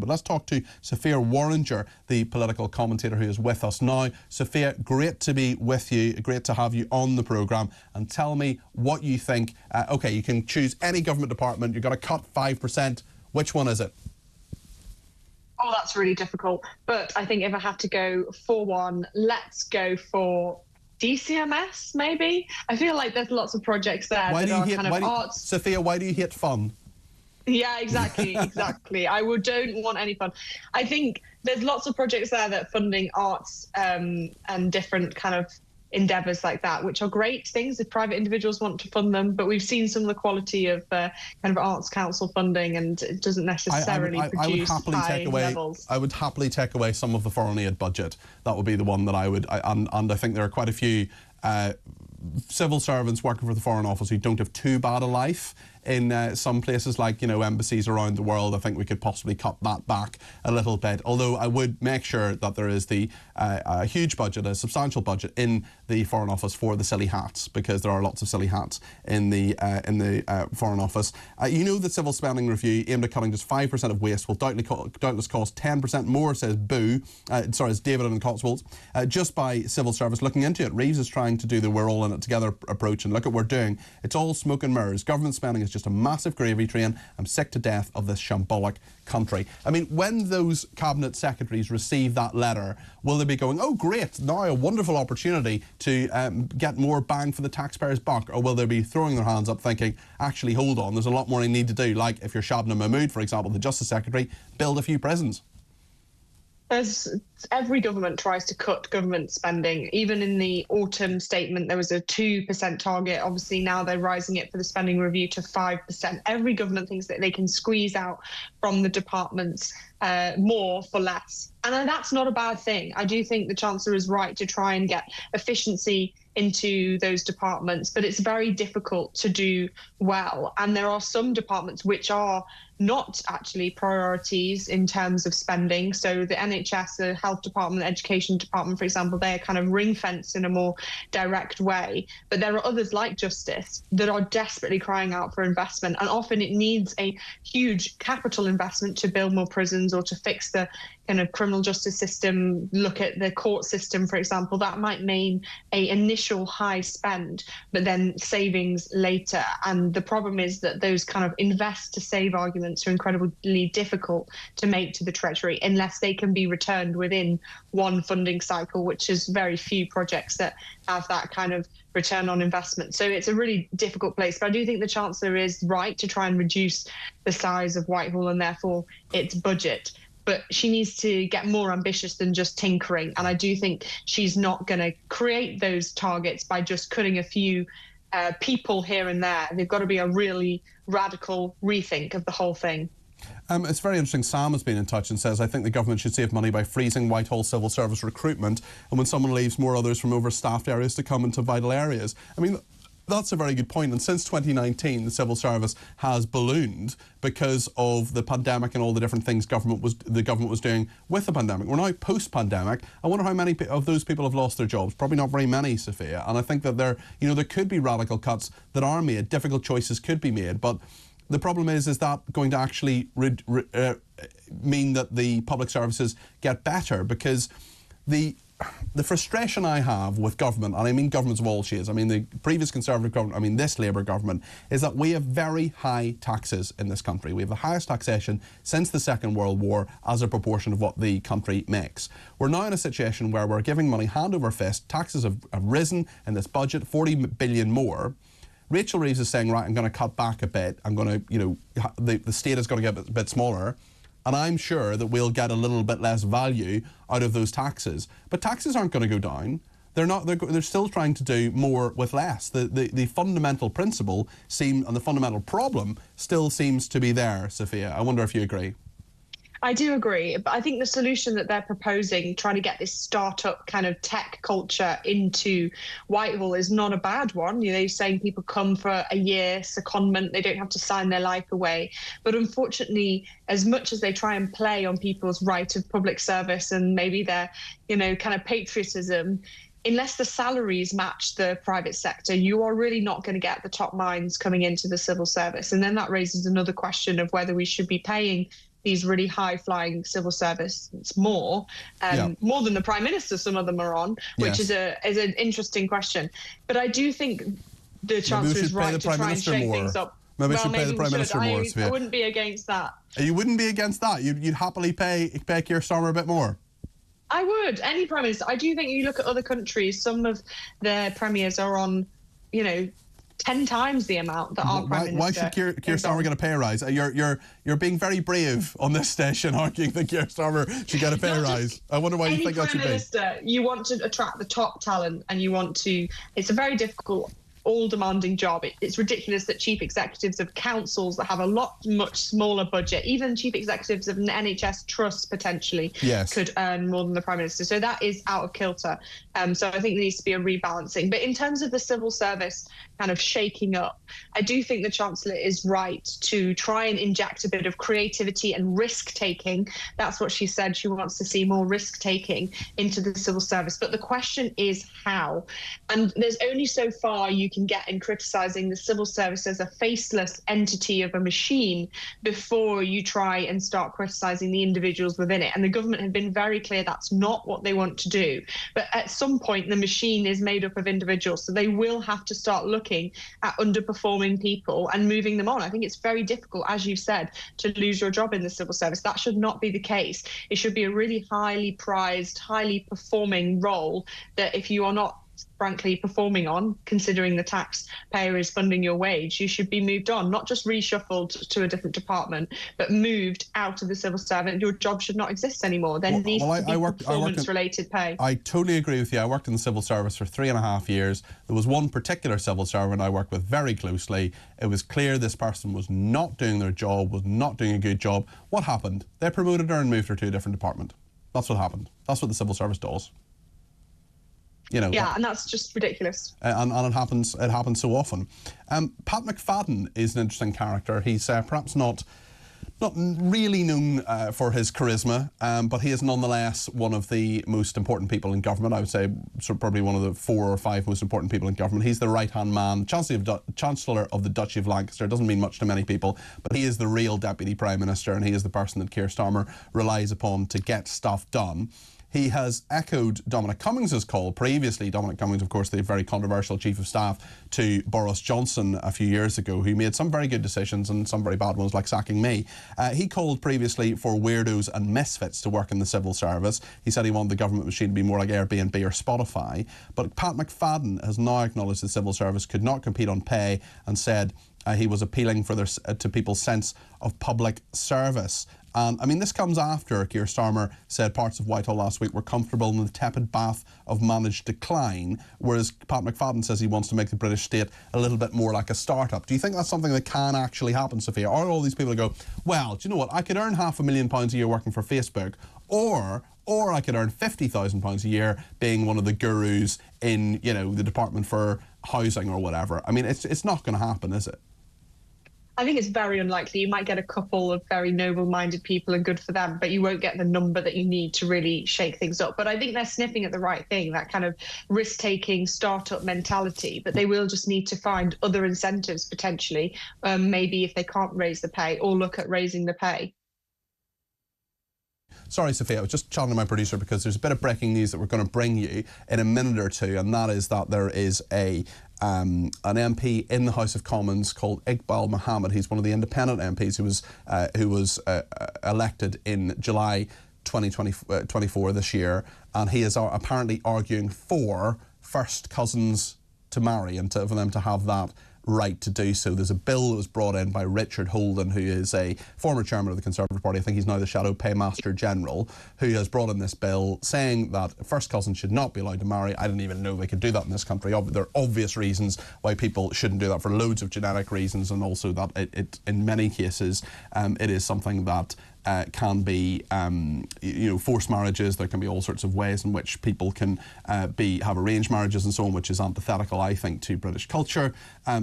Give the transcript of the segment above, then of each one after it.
But let's talk to Sophia Worringer, the political commentator who is with us now. Sophia, great to be with you, great to have you on the programme, and tell me what you think. OK, you can choose any government department, you've got to cut 5%. Which one is it? Oh, that's really difficult. But I think if I have to go for one, let's go for DCMS, maybe. I feel like there's lots of projects there that are kind of arts. Sophia, why do you hate fun? Yeah, exactly. I don't want any fun. I think there's lots of projects there that are funding arts and different kind of endeavours like that, which are great things if private individuals want to fund them. But we've seen some of the quality of kind of arts council funding, and it doesn't necessarily produce high levels. I would happily take away some of the foreign aid budget. That would be the one that I would. And I think there are quite a few civil servants working for the Foreign Office who don't have too bad a life in some places, like, you know, embassies around the world. I think we could possibly cut that back a little bit, although I would make sure that there is a huge budget, a substantial budget in the Foreign Office for the silly hats, because there are lots of silly hats in the Foreign Office. You know, the Civil Spending Review aimed at cutting just 5% of waste will doubtless cost 10% more, says says David in Cotswolds, just by civil service looking into it. Reeves is trying to do the we're all in it together approach, and look at what we're doing. It's all smoke and mirrors. Government spending is just a massive gravy train. I'm sick to death of this shambolic country. I mean, when those cabinet secretaries receive that letter, will they be going, oh great, now a wonderful opportunity to get more bang for the taxpayer's buck, or will they be throwing their hands up thinking, actually, hold on, there's a lot more I need to do, like if you're Shabnam Mahmood, for example, the Justice Secretary, build a few prisons? Every government tries to cut government spending. Even in the autumn statement, there was a 2% target. Obviously, now they're rising it for the spending review to 5%. Every government thinks that they can squeeze out from the departments more for less. And that's not a bad thing. I do think the Chancellor is right to try and get efficiency into those departments, but it's very difficult to do well. And there are some departments which are not actually priorities in terms of spending. So the NHS, the Health Department, the Education Department, for example, they are kind of ring-fenced in a more direct way. But there are others like Justice that are desperately crying out for investment. And often it needs a huge capital investment to build more prisons or to fix the kind of criminal justice system, look at the court system, for example. That might mean an initial high spend, but then savings later. And the problem is that those kind of invest to save arguments are incredibly difficult to make to the Treasury unless they can be returned within one funding cycle, which is very few projects that have that kind of return on investment. So it's a really difficult place. But I do think the Chancellor is right to try and reduce the size of Whitehall and therefore its budget. But she needs to get more ambitious than just tinkering. And I do think she's not going to create those targets by just cutting a few people here and there. They've got to be a really radical rethink of the whole thing. It's very interesting. Sam has been in touch and says, I think the government should save money by freezing Whitehall civil service recruitment, and when someone leaves, more others from overstaffed areas to come into vital areas. I mean, that's a very good point. And since 2019, the civil service has ballooned because of the pandemic and all the different things the government was doing with the pandemic. We're now post-pandemic. I wonder how many of those people have lost their jobs. Probably not very many, Sophia. And I think that there could be radical cuts that are made. Difficult choices could be made. But the problem is that going to actually mean that the public services get better? Because the frustration I have with government, and I mean governments of all shades, I mean the previous Conservative government, I mean this Labour government, is that we have very high taxes in this country. We have the highest taxation since the Second World War as a proportion of what the country makes. We're now in a situation where we're giving money hand over fist. Taxes have risen in this budget, 40 billion more. Rachel Reeves is saying, right, I'm going to cut back a bit. I'm going to, the state is going to get a bit smaller. And I'm sure that we'll get a little bit less value out of those taxes. But taxes aren't going to go down. They're still trying to do more with less. The fundamental principle and the fundamental problem still seems to be there, Sophia. I wonder if you agree. I do agree, but I think the solution that they're proposing, trying to get this startup kind of tech culture into Whitehall, is not a bad one. They're saying people come for a year secondment, they don't have to sign their life away. But unfortunately, as much as they try and play on people's right of public service and maybe their, kind of patriotism, unless the salaries match the private sector, you are really not going to get the top minds coming into the civil service. And then that raises another question of whether we should be paying these really high-flying civil servants more than the Prime Minister. Some of them are on, which is an interesting question. But I do think the Chancellor is right to try and shake things up. Maybe we should pay the Prime Minister more. I wouldn't be against that. You wouldn't be against that? You'd happily pay Keir Starmer a bit more? I would. Any Prime Minister. I do think you look at other countries, some of their premiers are on, 10 times the amount that our Prime Minister. Why should Keir Starmer get a pay rise? You're being very brave on this station, arguing that Keir Starmer should get a pay rise. I wonder why you think that should be. Prime Minister, you want to attract the top talent, and you want to. It's a very difficult, all-demanding job. It's ridiculous that chief executives of councils that have a much smaller budget, even chief executives of an NHS trust potentially, could earn more than the Prime Minister. So that is out of kilter. So I think there needs to be a rebalancing. But in terms of the civil service kind of shaking up, I do think the Chancellor is right to try and inject a bit of creativity and risk-taking. That's what she said. She wants to see more risk-taking into the civil service. But the question is how. And there's only so far you can get in criticising the civil service as a faceless entity of a machine before you try and start criticising the individuals within it. And the government have been very clear that's not what they want to do. But at some point, the machine is made up of individuals, so they will have to start looking at underperforming people and moving them on. I think it's very difficult, as you said, to lose your job in the civil service. That should not be the case. It should be a really highly prized, highly performing role that if you are not frankly performing on, considering the taxpayer is funding your wage, you should be moved on, not just reshuffled to a different department, but moved out of the civil service. Your job should not exist anymore. There needs to be performance-related pay. I totally agree with you. I worked in the civil service for 3.5 years. There was one particular civil servant I worked with very closely. It was clear this person was not doing their job, was not doing a good job. What happened? They promoted her and moved her to a different department. That's what happened. That's what the civil service does. And that's just ridiculous. And it happens so often. Pat McFadden is an interesting character. He's perhaps not really known for his charisma, but he is nonetheless one of the most important people in government. I would say probably one of the 4 or 5 most important people in government. He's the right-hand man, Chancellor of the Duchy of Lancaster. It doesn't mean much to many people, but he is the real Deputy Prime Minister, and he is the person that Keir Starmer relies upon to get stuff done. He has echoed Dominic Cummings's call previously. Dominic Cummings, of course, the very controversial Chief of Staff to Boris Johnson a few years ago, who made some very good decisions and some very bad ones, like sacking me. He called previously for weirdos and misfits to work in the civil service. He said he wanted the government machine to be more like Airbnb or Spotify. But Pat McFadden has now acknowledged the civil service could not compete on pay and said he was appealing for to people's sense of public service. And I mean, this comes after Keir Starmer said parts of Whitehall last week were comfortable in the tepid bath of managed decline, whereas Pat McFadden says he wants to make the British state a little bit more like a startup. Do you think that's something that can actually happen, Sophia? Or all these people go, well, do you know what? I could earn £500,000 a year working for Facebook, or I could earn £50,000 a year being one of the gurus in, the Department for Housing or whatever. I mean, it's not going to happen, is it? I think it's very unlikely. You might get a couple of very noble-minded people and good for them, but you won't get the number that you need to really shake things up. But I think they're sniffing at the right thing, that kind of risk-taking startup mentality. But they will just need to find other incentives potentially, maybe if they can't raise the pay, or look at raising the pay. Sorry, Sophia, I was just chatting to my producer because there's a bit of breaking news that we're going to bring you in a minute or two, and that is that there is an MP in the House of Commons called Iqbal Mohammed. He's one of the independent MPs who was elected in July 2024 this year, and he is apparently arguing for first cousins to marry and for them to have that right to do so. There's a bill that was brought in by Richard Holden, who is a former chairman of the Conservative Party. I think he's now the Shadow Paymaster General, who has brought in this bill saying that first cousins should not be allowed to marry. I didn't even know they could do that in this country. There are obvious reasons why people shouldn't do that, for loads of genetic reasons, and also that it in many cases it is something that can be, forced marriages. There can be all sorts of ways in which people can have arranged marriages and so on, which is antithetical, I think, to British culture.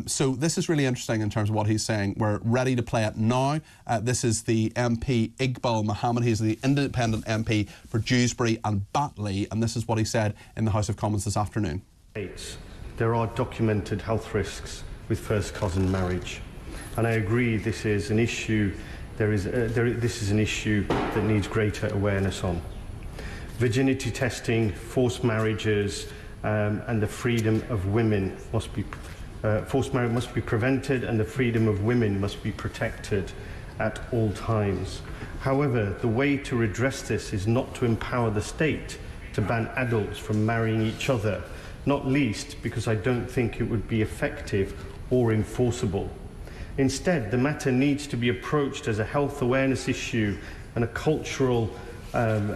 So this is really interesting in terms of what he's saying. We're ready to play it now. This is the MP Iqbal Mohammed. He's the independent MP for Dewsbury and Batley, and this is what he said in the House of Commons this afternoon. There are documented health risks with first cousin marriage, and I agree this is an issue this is an issue that needs greater awareness on. Virginity testing, forced marriages, and the freedom of women must be forced marriage must be prevented, and the freedom of women must be protected at all times. However, the way to redress this is not to empower the state to ban adults from marrying each other, not least because I don't think it would be effective or enforceable. Instead, the matter needs to be approached as a health awareness issue and a cultural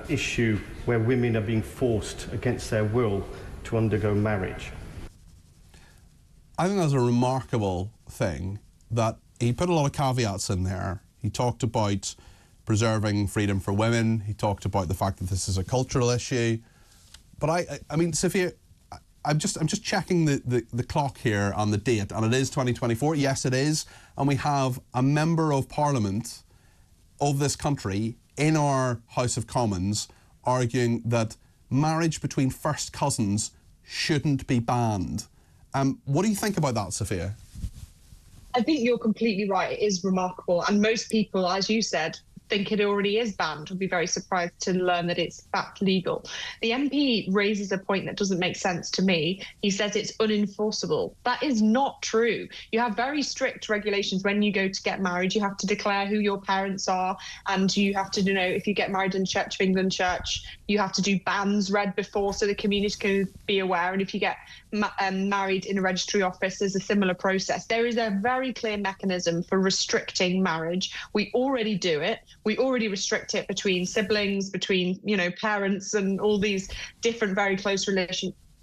issue where women are being forced against their will to undergo marriage. I think that's a remarkable thing that he put a lot of caveats in there. He talked about preserving freedom for women. He talked about the fact that this is a cultural issue. But I mean, Sophia, I'm just checking the clock here on the date, and it is 2024. Yes, it is. And we have a member of Parliament of this country in our House of Commons arguing that marriage between first cousins shouldn't be banned. What do you think about that, Sophia? I think you're completely right. It is remarkable. And most people, as you said, think it already is banned. Would be very surprised to learn that it's back legal. The MP raises a point that doesn't make sense to me. He says it's unenforceable. That is not true. You have very strict regulations when you go to get married. You have to declare who your parents are, and you have to, if you get married in Church of England church, you have to do banns read before so the community can be aware. And if you get married in a registry office, there's a similar process. There is a very clear mechanism for restricting marriage. We already do it. We already restrict it between siblings, between, parents, and all these different very close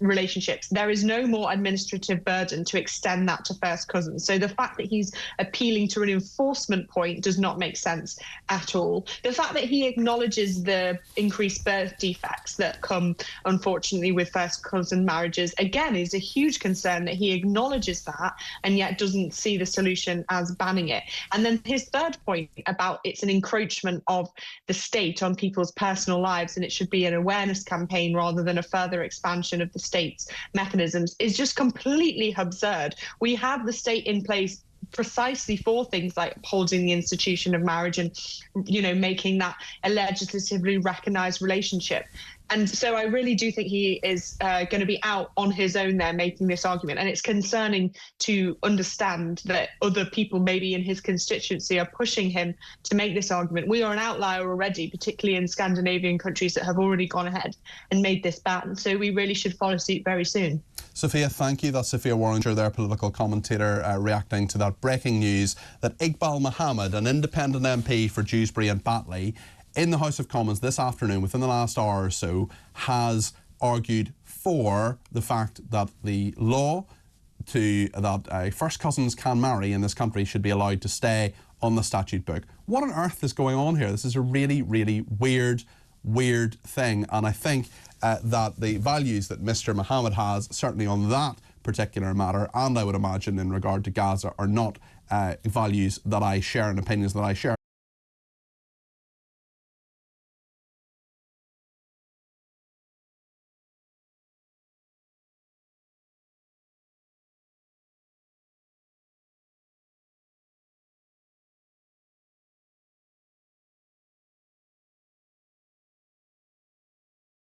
relationships. There is no more administrative burden to extend that to first cousins. So the fact that he's appealing to an enforcement point does not make sense at all. The fact that he acknowledges the increased birth defects that come, unfortunately, with first cousin marriages, again, is a huge concern that he acknowledges that and yet doesn't see the solution as banning it. And then his third point about it's an encroachment of the state on people's personal lives and it should be an awareness campaign rather than a further expansion of the state's mechanisms is just completely absurd. We have the state in place precisely for things like upholding the institution of marriage and, making that a legislatively recognised relationship. And so I really do think he is going to be out on his own there making this argument. And it's concerning to understand that other people maybe in his constituency are pushing him to make this argument. We are an outlier already, particularly in Scandinavian countries that have already gone ahead and made this ban. So we really should follow suit very soon. Sophia, thank you. That's Sophia Worringer, their political commentator, reacting to that breaking news that Iqbal Mohammed, an independent MP for Dewsbury and Batley, in the House of Commons this afternoon, within the last hour or so, has argued for the fact that the law that first cousins can marry in this country should be allowed to stay on the statute book. What on earth is going on here? This is a really, really weird thing, and I think that the values that Mr. Mohammed has, certainly on that particular matter, and I would imagine in regard to Gaza, are not values that I share and opinions that I share.